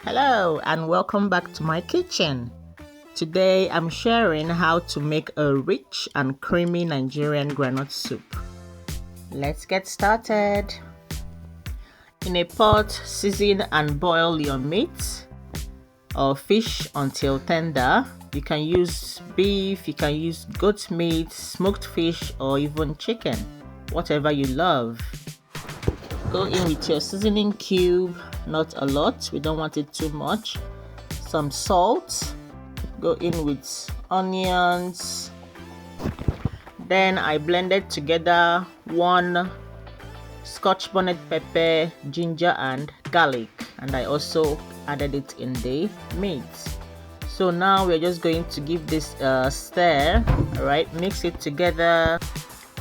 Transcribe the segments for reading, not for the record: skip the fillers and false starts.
Hello and welcome back to my kitchen. Today I'm sharing how to make a rich and creamy Nigerian groundnut soup. Let's get started. In a pot, season and boil your meat or fish until tender. You can use beef, you can use goat meat, smoked fish or even chicken, whatever you love. Go in with your seasoning cube, not a lot, we don't want it too much. Some salt, go in with onions. Then I blended together 1 Scotch bonnet pepper, ginger and garlic, and I also added it in the meat. So now we're just going to give this a stir. All right, mix it together,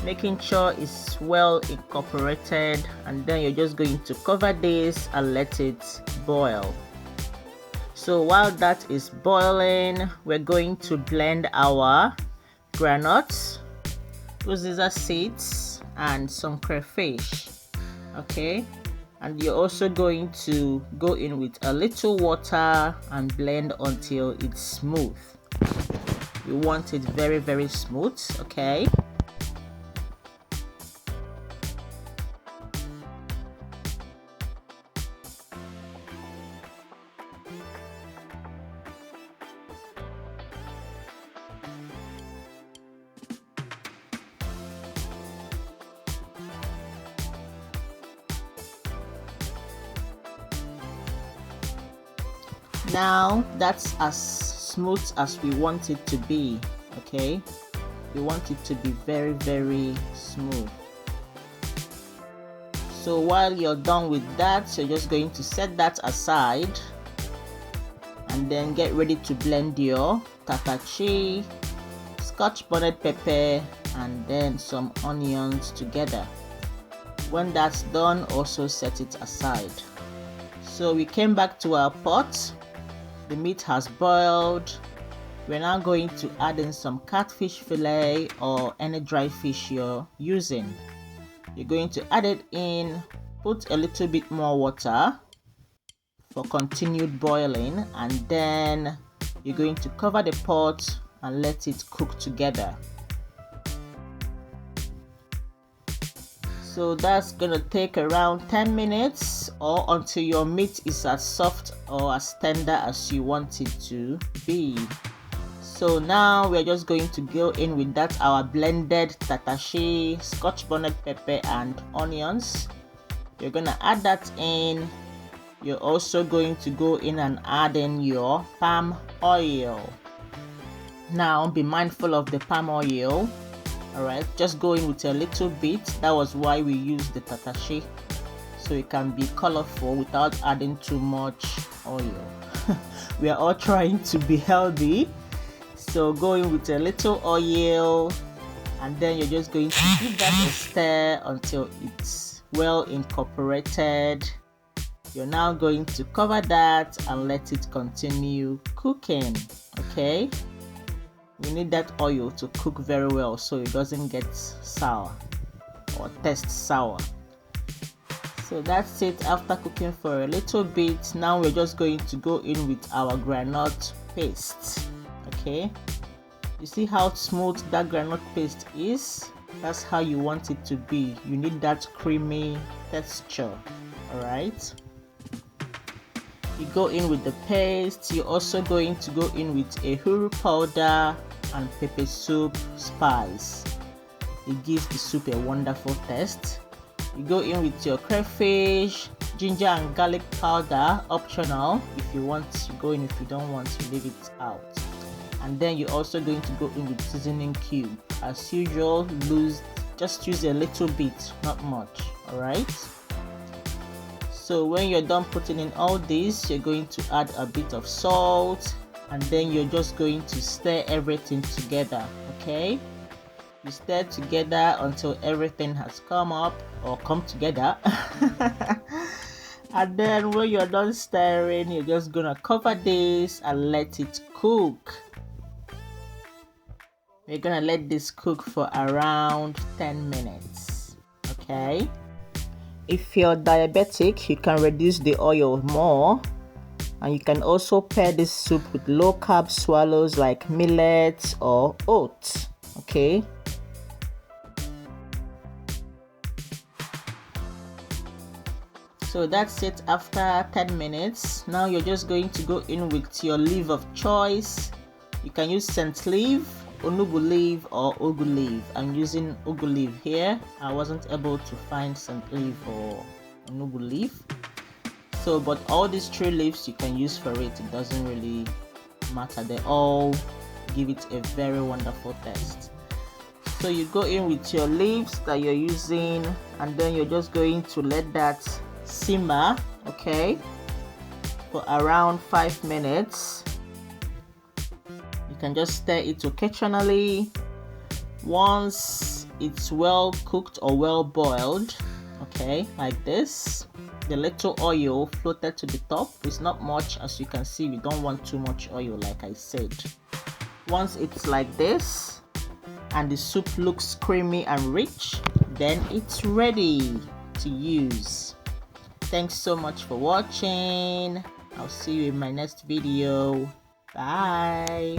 making sure it's well incorporated, and then you're just going to cover this and let it boil. So while that is boiling, we're going to blend our groundnuts, uziza seeds and some crayfish. Okay, and you're also going to go in with a little water and blend until it's smooth. You want it very smooth. Okay, now that's as smooth as we want it to be. Okay, we want it to be very smooth. So while you're done with that, you're just going to set that aside and then get ready to blend your tatachi, Scotch bonnet pepper and then some onions together. When that's done, also set it aside. So we came back to our pot. The meat has boiled. We're now going to add in some catfish fillet or any dry fish you're using. You're going to add it in, put a little bit more water for continued boiling, and then you're going to cover the pot and let it cook together. So that's gonna take around 10 minutes or until your meat is as soft or as tender as you want it to be. So now we're just going to go in with that our blended tatashi, Scotch bonnet pepper and onions. You're gonna add that in. You're also going to go in and add in your palm oil. Now be mindful of the palm oil. Alright, just go in with a little bit. That was why we use the tatashi, so it can be colorful without adding too much oil. We are all trying to be healthy, so go in with a little oil, and then you're just going to give that a stir until it's well incorporated. You're now going to cover that and let it continue cooking. Okay, we need that oil to cook very well so it doesn't get sour or taste sour. So that's it. After cooking for a little bit, now we're just going to go in with our groundnut paste. Okay, you see how smooth that groundnut paste is? That's how you want it to be. You need that creamy texture. All right, you go in with the paste. You're also going to go in with a huru powder and pepper soup spice. It gives the soup a wonderful taste. You go in with your crayfish, ginger and garlic powder, optional. If you want, you go in. If you don't want, you leave it out. And then you're also going to go in with seasoning cube. As usual, just use a little bit, not much. All right. So when you're done putting in all this, you're going to add a bit of salt, and then you're just going to stir everything together. Okay, you stir together until everything has come together. And then when you're done stirring, you're just gonna cover this and let it cook. We're gonna let this cook for around 10 minutes. Okay, if you're diabetic, you can reduce the oil more And you can also pair this soup with low carb swallows like millet or oats. Okay. So that's it after 10 minutes. Now you're just going to go in with your leaf of choice. You can use scent leaf, onubu leaf, or ugu leaf. I'm using ugu leaf here. I wasn't able to find scent leaf or onubu leaf. So, but all these 3 leaves you can use for it. It doesn't really matter. They all give it a very wonderful taste. So you go in with your leaves that you're using, and then you're just going to let that simmer, okay, for around 5 minutes. You can just stir it occasionally. Once it's well cooked or well boiled, okay, like this, the little oil floated to the top. It's not much, as you can see. We don't want too much oil, like I said. Once it's like this and the soup looks creamy and rich, then it's ready to use. Thanks so much for watching. I'll see you in my next video. Bye.